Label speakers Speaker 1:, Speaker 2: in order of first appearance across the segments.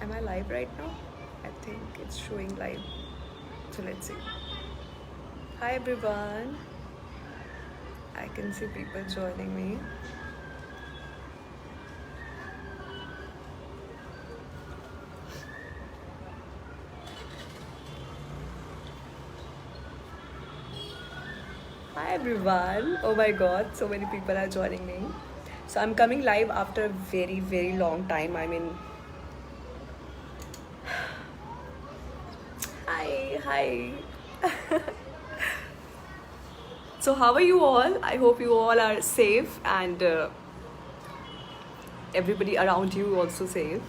Speaker 1: Am I live right now? I think it's showing live. So let's see. Hi everyone. I can see people joining me. Hi everyone. Oh my god, so many people are joining me. So I'm coming live after a very, very long time. I mean, hi. So how are you all? I hope you all are safe and everybody around you also safe.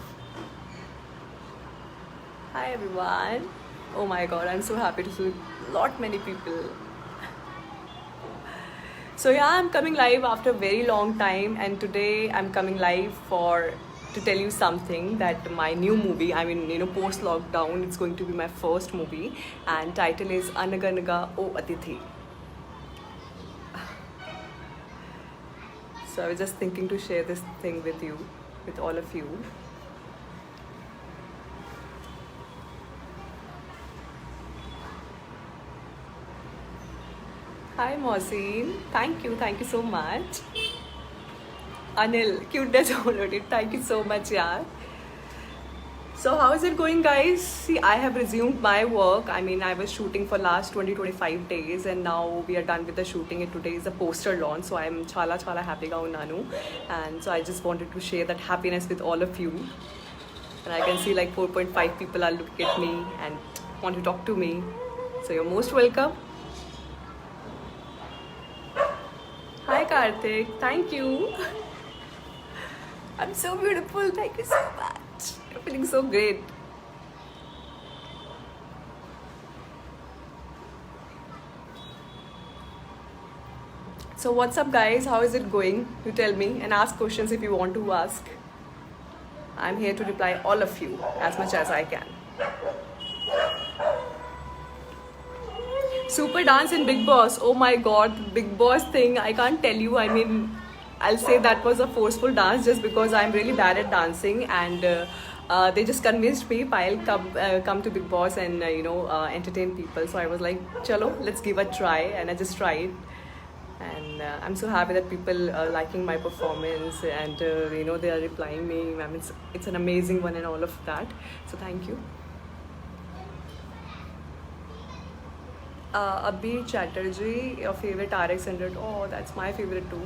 Speaker 1: Hi everyone. Oh my god, I'm so happy to see many people. So yeah, I'm coming live after a very long time, and today I'm coming live for to tell you something that my new movie, I mean, post lockdown, it's going to be my first movie, and title is Anaganaga O Atithi. So I was just thinking to share this thing with you, with all of you. Hi Mohsin, thank you so much. Anil, cuteness downloaded, thank you so much, yeah. So how is it going, guys? See, I have resumed my work. I mean, I was shooting for last 20-25 days, and now we are done with the shooting, and today is the poster launch. So I'm chala happy ga unnanu, and so I just wanted to share that happiness with all of you. And I can see like 4.5 people are looking at me and want to talk to me. So you're most welcome. Hi Karthik, thank you. I'm so beautiful, thank you so much. I'm feeling so great. So what's up guys, how is it going? You tell me and ask questions if you want to ask. I'm here to reply all of you as much as I can. Super dance in Big Boss. Oh my god, Big Boss thing, I can't tell you. I mean, I'll say that was a forceful dance just because I'm really bad at dancing, and they just convinced me, I'll come to Big Boss and entertain people. So I was like, chalo, let's give a try, and I just tried. And I'm so happy that people are liking my performance, and they are replying me. I mean, it's an amazing one and all of that. So thank you. Abhi Chatterjee, your favorite RX 100. Oh, that's my favorite too.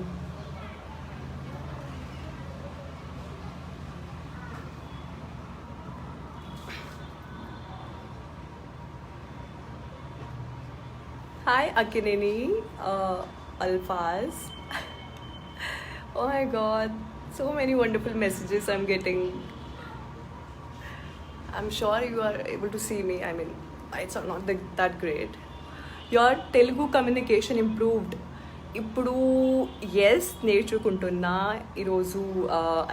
Speaker 1: Hi Akineni, Alfaz. Oh my god, so many wonderful messages I'm getting. I'm sure you are able to see me. I mean, it's not that great. Your Telugu communication improved. ఇప్పుడు yes నేర్చుకుంటున్నా ఈరోజు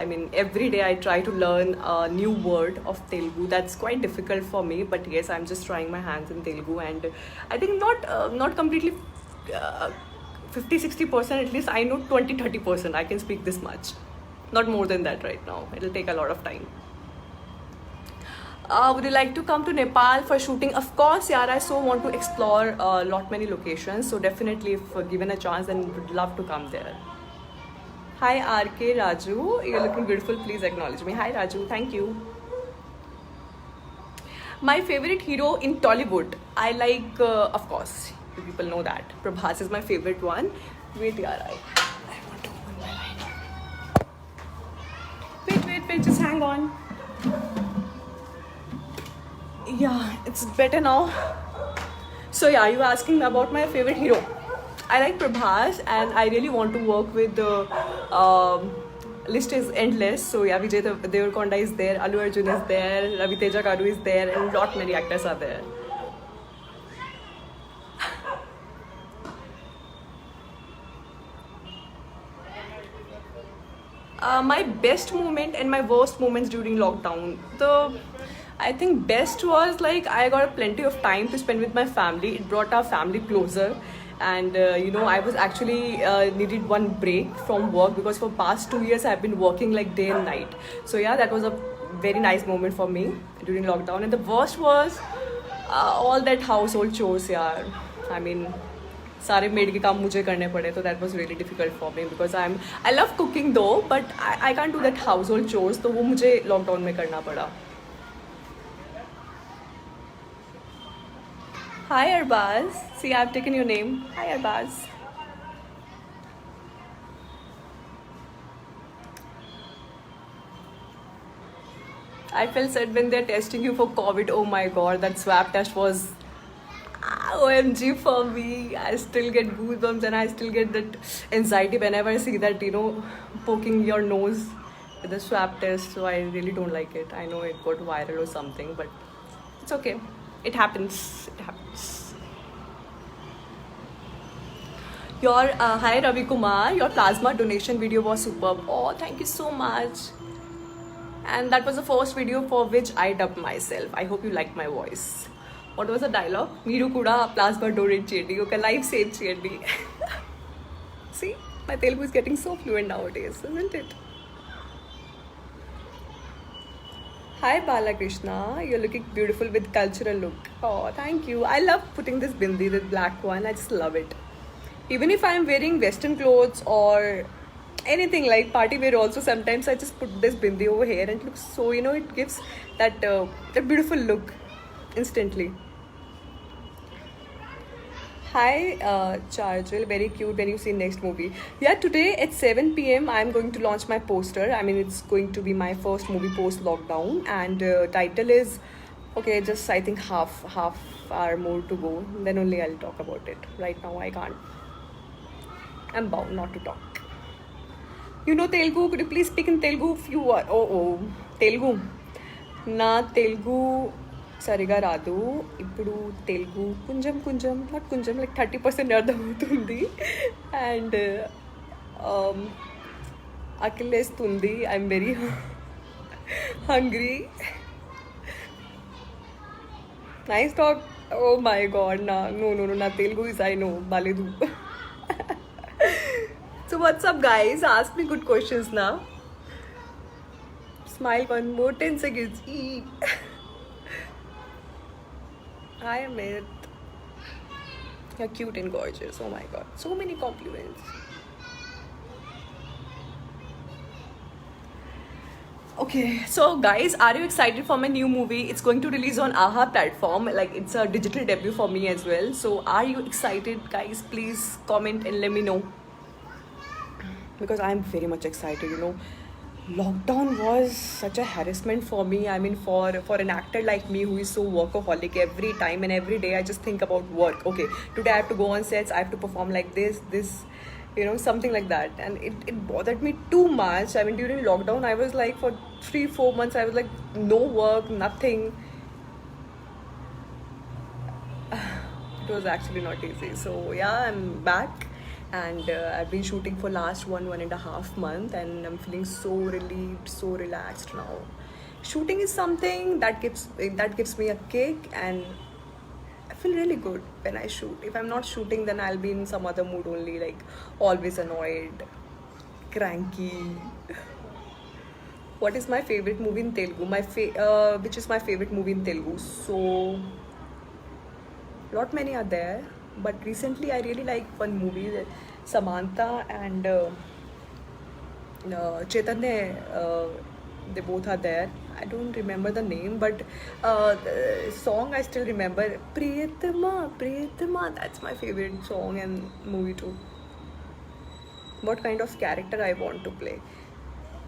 Speaker 1: I mean every day I try to learn new word of Telugu that's quite difficult for me but yes I'm just trying my hands in Telugu and I think not completely 50-60% at least. I know 20-30% I can speak this much, not more than that right now. It'll take a lot of time. Would you like to come to Nepal for shooting? Of course, yeah. I so want to explore many locations. So definitely, if given a chance, then would love to come there. Hi RK Raju, you're looking beautiful. Please acknowledge me. Hi Raju, thank you. My favorite hero in Tollywood, I like, of course, you people know that Prabhas is my favorite one. Wait, yeah, I want to open my line. Wait, just hang on. Yeah, it's better now. So yeah, you were asking me about my favorite hero. I like Prabhas, and I really want to work with the list is endless. So yeah, Vijay Deverakonda is there, Allu Arjun is there, Ravi Teja Garu is there, and many actors are there. My best moment and my worst moments during lockdown. I think best was like I got plenty of time to spend with my family. It brought our family closer, and I was actually needed one break from work because for past 2 years I've been working like day and night. So yeah, that was a very nice moment for me during lockdown. And the worst was all that household chores, yaar. I mean, सारे made के काम मुझे करने पड़े, तो that was really difficult for me because I love cooking though, but I can't do that household chores, तो वो मुझे lockdown में करना पड़ा. Hi Arbaz, see I've taken your name. Hi Arbaz. I felt sad when they're testing you for COVID. Oh my god, that swab test was OMG for me. I still get goosebumps and I still get that anxiety whenever I see that, poking your nose with the swab test. So I really don't like it. I know it got viral or something, but it's okay. It happens. It happens. Hi Ravi Kumar, your plasma donation video was superb. Oh, thank you so much. And that was the first video for which I dubbed myself. I hope you liked my voice. What was the dialogue? Meeru kuda plasma donate cheyandi, oka life save cheyandi. See, my Telugu is getting so fluent nowadays, isn't it? Hi Balakrishna, you're looking beautiful with cultural look. Oh, thank you. I love putting this bindi, the black one. I just love it. Even if I'm wearing western clothes or anything like party wear also, sometimes I just put this bindi over here and it looks so, it gives that beautiful look instantly. Hi Charjil, very cute. When you see next movie? Yeah, today at 7 p.m. I'm going to launch my poster. I mean, it's going to be my first movie post lockdown, and title is okay, just I think half hour more to go, then only I'll talk about it. Right now I can't. I'm bound not to talk. You know Telugu? Could you please speak in Telugu if you are? Oh, Telugu. Na Telugu సరిగా రాదు. ఇప్పుడు తెలుగు కొంచెం not కొంచెం like 30% అర్థమవుతుంది. And ఆకలేస్తుంది. I'm very hungry. Nice talk. Oh my god, నా Telugu is I know బాలేదు. So what's up guys? Ask me good questions now. Smile one more 10 seconds. Eat. Hi Amit. You're cute and gorgeous. Oh my god. So many compliments. Okay, so guys, are you excited for my new movie? It's going to release on AHA platform. Like, it's a digital debut for me as well. So are you excited guys? Please comment and let me know. Because I'm very much excited, Lockdown was such a harassment for me. I mean, for an actor like me who is so workaholic, every time and every day I just think about work. Okay, today I have to go on sets, I have to perform like this, something like that. And it bothered me too much. I mean, during lockdown, I was like, for 3-4 months, I was like, no work, nothing. It was actually not easy. So yeah, I'm back. And I've been shooting for last 1.5 months, and I'm feeling so relieved, so relaxed now. Shooting is something that gives me a kick, and I feel really good when I shoot. If I'm not shooting, then I'll be in some other mood only, like always annoyed, cranky. What is my favorite movie in Telugu? Which is my favorite movie in Telugu? So, not many are there. But recently I really like one movie that Samantha and Chaitanya, they both are there. I don't remember the name, but the song I still remember. Priyatama, that's my favorite song and movie too. What kind of character I want to play,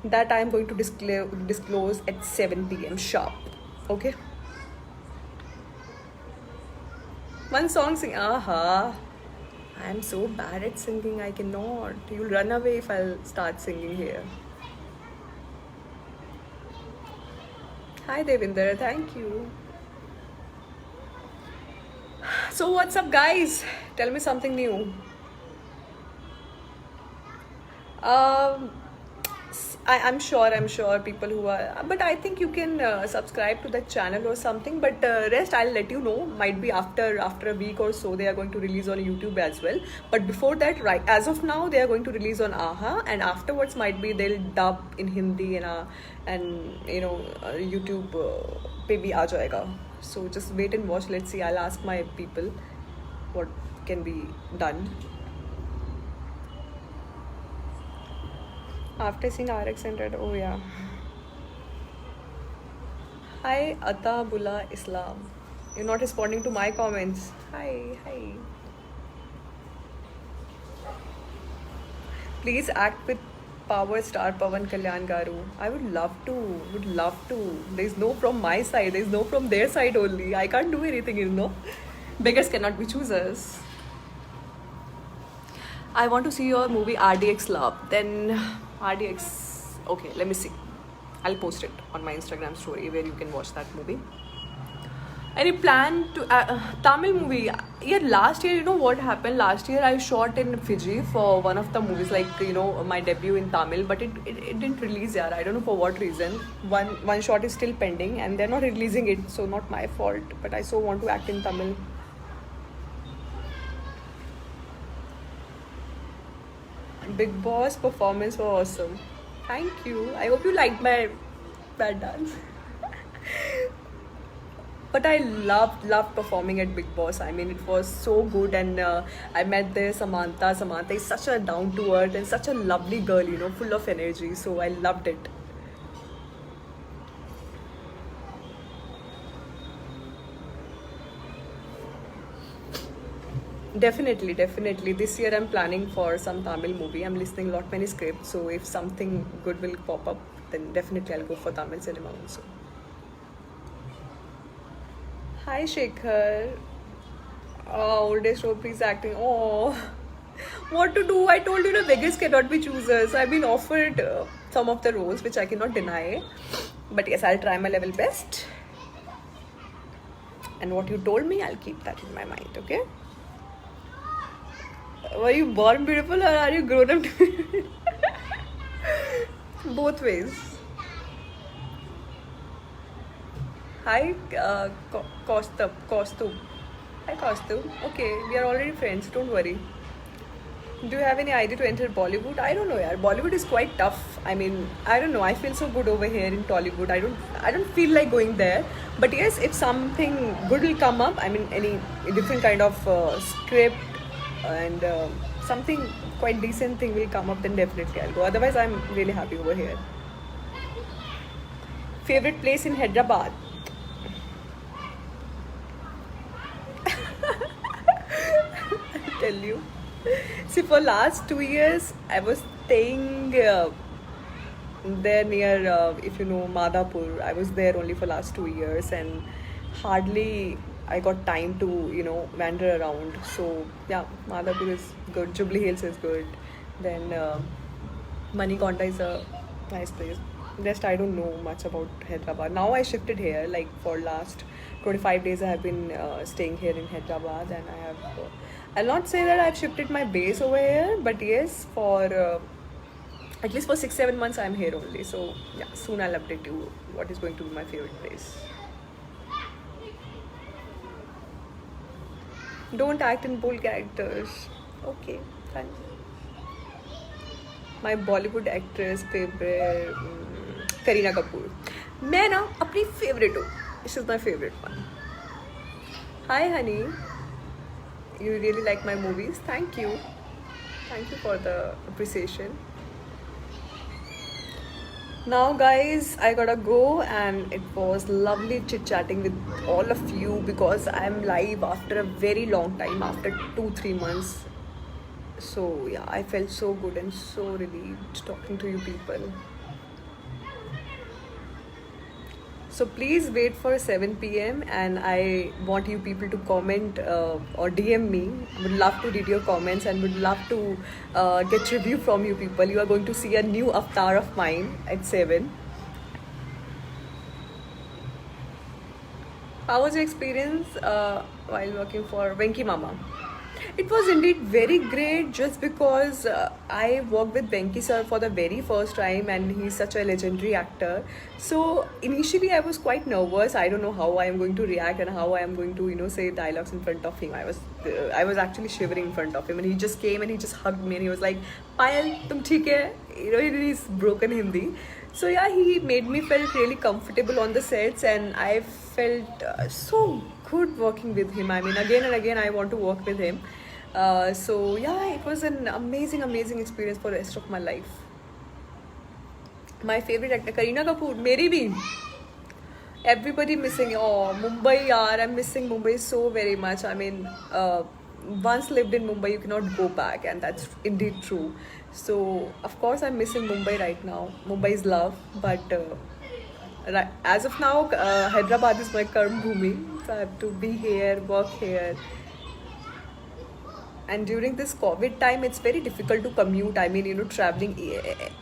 Speaker 1: that I am going to disclose at 7 p.m. sharp. Okay. One song sing. Aha. I'm so bad at singing, I cannot. You'll run away if I'll start singing here. Hi Devinder, thank you. So what's up guys? Tell me something new. I'm sure people who are, but I think you can subscribe to the channel or something. But rest, I'll let you know. Might be after a week or so, they are going to release on YouTube as well. But before that, right, as of now, they are going to release on AHA, and afterwards, might be they'll dub in Hindi and YouTube पे भी आ जाएगा. So just wait and watch. Let's see. I'll ask my people what can be done. After seeing RX and Red, oh yeah. Hi, Atabullah Islam. You're not responding to my comments. Hi. Please act with power star Pawan Kalyan Garu. I would love to. There's no from my side, there's no from their side only. I can't do anything. Beggars cannot be choosers. I want to see your movie RDX Love. Then RDX. Okay, let me see. I'll post it on my Instagram story where you can watch that movie. Any plan to Tamil movie? Yeah, last year, you know what happened? Last year I shot in Fiji for one of the movies, like my debut in Tamil, but it didn't release. Yeah, I don't know for what reason. One shot is still pending, and they're not releasing it, so not my fault. But I so want to act in Tamil. Big Boss performance was awesome. Thank you. I hope you liked my bad dance. But I loved performing at Big Boss. I mean, it was so good, and I met there Samantha. Samantha is such a down to earth and such a lovely girl, full of energy. So I loved it. Definitely. This year I'm planning for some Tamil movie. I'm listening lot many scripts, so if something good will pop up, then definitely I'll go for Tamil cinema also. Hi Shekhar. Oh, old age trophies acting. Oh, what to do? I told you, beggars cannot be choosers. I've been offered some of the roles which I cannot deny, but yes, I'll try my level best. And what you told me, I'll keep that in my mind. Okay. Were you born beautiful or are you grown up? Both ways. Hi, Kostub. Hi, Kostub. Okay, we are already friends. Don't worry. Do you have any idea to enter Bollywood? I don't know, yaar. Bollywood is quite tough. I mean, I don't know. I feel so good over here in Tollywood. I don't feel like going there. But yes, if something good will come up, I mean, any different kind of script and something quite decent thing will come up, then definitely I'll go. Otherwise, I'm really happy over here. Favorite place in Hyderabad? I'll tell you. See, for last 2 years, I was staying there near, if you know, Madhapur. I was there only for last 2 years, and hardly I got time to wander around. So yeah, Madhapur is good. Jubilee Hills is good. Then Manikonda is a nice place. Rest I don't know much about Hyderabad. Now I shifted here. Like for last 25 days I have been staying here in Hyderabad, and I have. I'll not say that I've shifted my base over here, but yes, for at least for 6-7 months I'm here only. So yeah, soon I'll update you what is going to be my favorite place. Don't act in bold characters. Okay, fine. My Bollywood actress favorite, Kareena Kapoor. मैं ना अपनी favorite हूँ. This is my favorite one. Hi honey. You really like my movies. Thank you. Thank you for the appreciation. Now guys, I gotta go, and it was lovely chit-chatting with all of you because I'm live after a very long time, after 2-3 months. So yeah, I felt so good and so relieved talking to you people. So please wait for 7 p.m. and I want you people to comment or DM me. I would love to read your comments and would love to get review from you people. You are going to see a new avatar of mine at 7. How was your experience while working for Venki Mama? It was indeed very great just because I worked with Venki sir for the very first time and he's such a legendary actor. So initially I was quite nervous. I don't know how I am going to react and how I am going to, say dialogues in front of him. I was actually shivering in front of him and he just came and he just hugged me and he was like, Payal, tum theek hai? In his broken Hindi. So yeah, he made me felt really comfortable on the sets and I felt so good working with him. I mean, again and again, I want to work with him. So yeah, it was an amazing experience for the rest of my life. My favorite actor, Kareena Kapoor, Mary bhi. Everybody missing. Oh, Mumbai, yaar, I'm missing Mumbai so very much. I mean, once lived in Mumbai, you cannot go back, and that's indeed true. So, of course, I'm missing Mumbai right now. Mumbai is love, but as of now, Hyderabad is my karm bhumi. So I have to be here, work here. And during this COVID time, it's very difficult to commute. I mean, traveling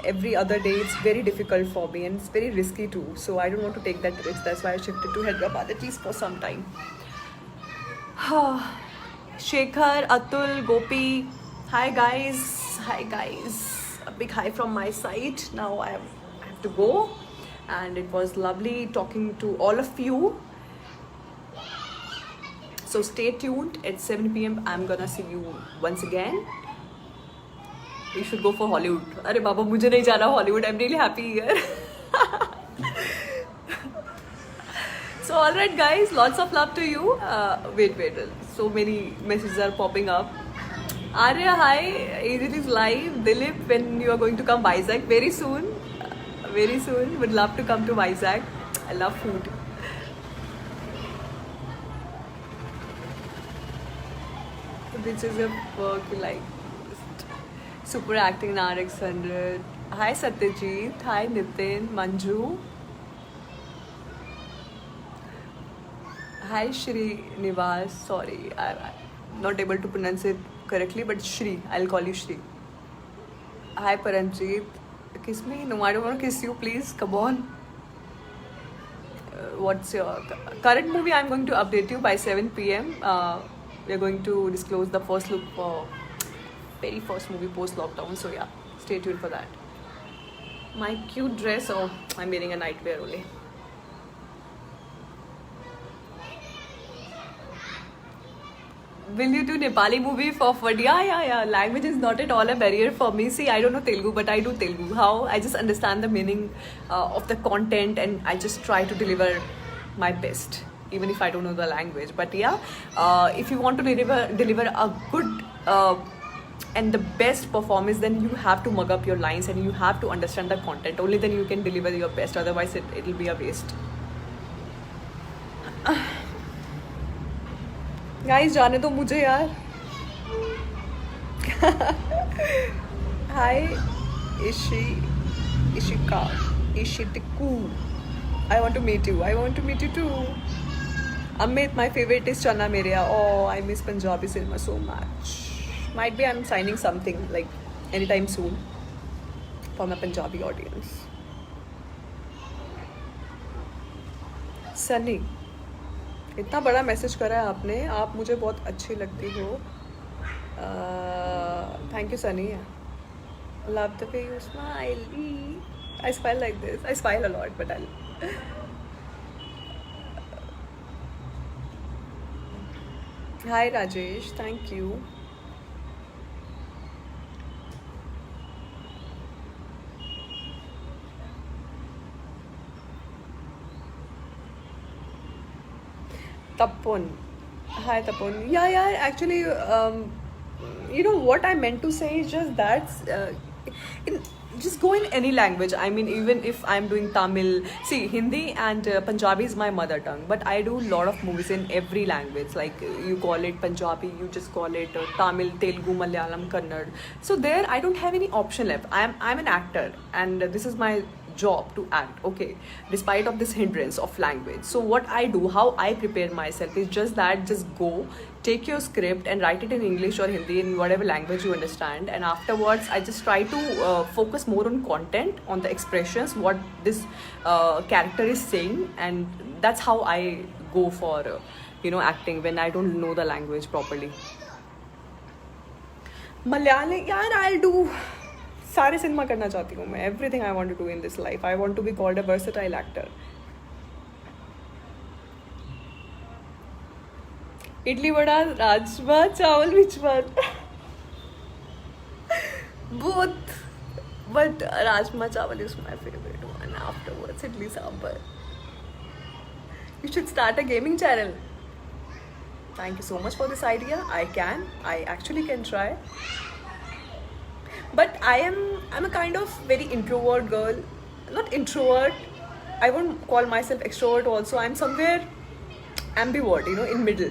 Speaker 1: every other day, it's very difficult for me and it's very risky too. So I don't want to take that risk. That's why I shifted to Hyderabad at least for some time. Shekhar, Atul, Gopi. Hi guys. Hi guys. A big hi from my side. Now I have to go. And it was lovely talking to all of you. So stay tuned at 7 p.m. I'm gonna see you once again. You should go for Hollywood. Arey Baba, mujhe nahi jana Hollywood. I'm really happy here. So alright guys, lots of love to you. Wait. So many messages are popping up. Arya, hi. It is live. Dilip, when you are going to come Vizag? Very soon. Very soon. Would love to come to Vizag. I love food. Which is a work you like. Super acting in RX 100. Hi Satyajit. Hi Nitin. Manju. Hi Shri Nivas. Sorry, I'm not able to pronounce it correctly, but Shri. I'll call you Shri. Hi Paranjit. Kiss me? No, I don't want to kiss you. Please, come on. What's your current movie? I'm going to update you by 7 p.m. We're going to disclose the first look for very first movie post lockdown. So yeah, stay tuned for that. My cute dress. Oh, I'm wearing a nightwear only. Will you do Nepali movie for fun? Yeah. Language is not at all a barrier for me. See, I don't know Telugu, but I do Telugu. How? I just understand the meaning of the content and I just try to deliver my best, even if I don't know the language. But yeah, if you want to deliver a good and the best performance, then you have to mug up your lines and you have to understand the content. Only then you can deliver your best. Otherwise, it'll be a waste. Guys, जाने दो मुझे यार. Hi, Ishika, Ishitiku. I want to meet you. I want to meet you too. Amit, my favorite is Chana Meria. Oh, I miss Punjabi cinema so much. Might be I'm signing something like anytime soon for my Punjabi audience. Sunny. इतना बड़ा message करा है आपने. आप मुझे बहुत अच्छी लगती हो. Thank you, Sunny. Love the way you smile. I smile like this. I smile a lot, but I'll. Hi, Rajesh. Thank you. Tapon. Hi, Tapon. Yeah. Actually, what I meant to say is just that just go in any language. I mean, even if I'm doing Tamil, see, Hindi and Punjabi is my mother tongue, but I do a lot of movies in every language. Like you call it Punjabi, you just call it Tamil, Telugu, Malayalam, Kannada. So there, I don't have any option left. I'm an actor, and this is my job to act, okay, despite of this hindrance of language. So what I do, how I prepare myself is just go take your script and write it in English or Hindi, in whatever language you understand, and afterwards I just try to focus more on content, on the expressions, what this character is saying, and that's how I go for acting when I don't know the language properly. Malayali यार, I'll do सारे cinema करना चाहती हूँ मैं. Everything I want to do in this life. I want to be called a versatile actor. Idli vada, rajma चावल, which one? Both. But rajma chawal is my favorite one. Afterwards, idli sambar. You should start a gaming channel. Thank you so much for this idea. I actually can try. But I'm a kind of very introvert girl. Not introvert. I won't call myself extrovert also. I'm somewhere ambivert, in middle.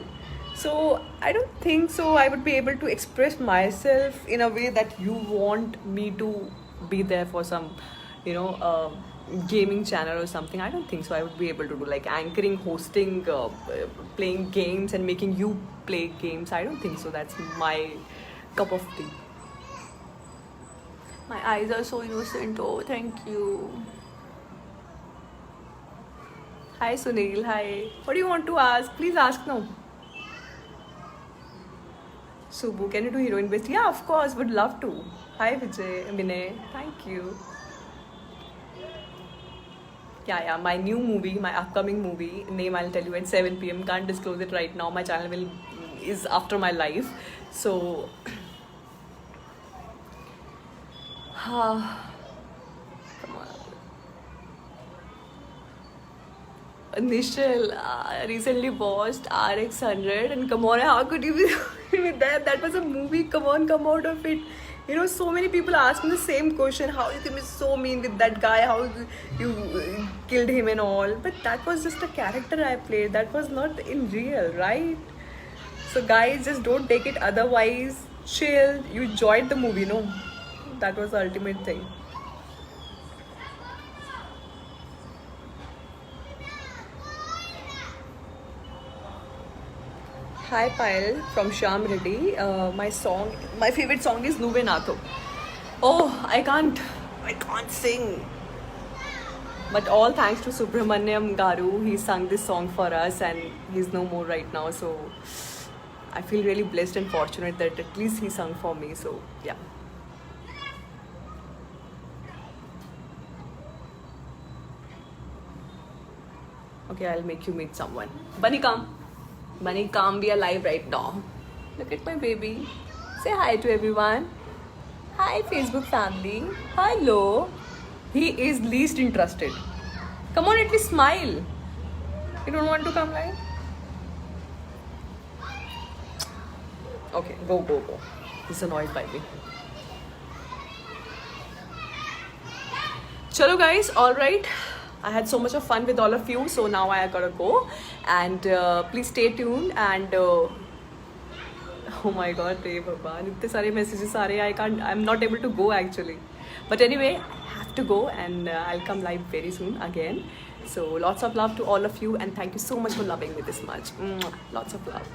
Speaker 1: So I don't think so I would be able to express myself in a way that you want me to be there for some, gaming channel or something. I don't think so I would be able to do like anchoring, hosting, playing games and making you play games. I don't think so. That's my cup of tea. My eyes are so innocent. Oh, thank you. Hi Sunil. Hi. What do you want to ask? Please ask now. Subbu, can you do heroine based? Yeah, of course. Would love to. Hi Vijay, Vinay. Thank you. Yeah, my new movie, my upcoming movie, name I'll tell you at 7 p.m. Can't disclose it right now. My channel is after my life. So, come on. Nishal, recently watched RX 100 and come on, how could you be with that? That was a movie, come on, come out of it. So many people ask me the same question, how you can be so mean with that guy, how you killed him and all. But that was just a character I played, that was not in real, right? So guys, just don't take it otherwise, chill, you enjoyed the movie, no? That was the ultimate thing. Hi Payal from Shyam Reddy. My favorite song is Nuve Natho. Oh, I can't sing. But all thanks to Subramanyam Garu, he sung this song for us and he's no more right now. So I feel really blessed and fortunate that at least he sung for me. So yeah. Okay, I'll make you meet someone. Bunny, come. Bunny, come. We are live right now. Look at my baby. Say hi to everyone. Hi, Facebook family. Hello. He is least interested. Come on, at least smile. You don't want to come live? Okay, go. He's annoyed by me. Chalo guys, alright. I had so much of fun with all of you, so now I gotta go. And please stay tuned. And oh my god, hey Bhagwan, itte sare messages are I'm not able to go actually. But anyway, I have to go and I'll come live very soon again. So lots of love to all of you and thank you so much for loving me this much. Lots of love.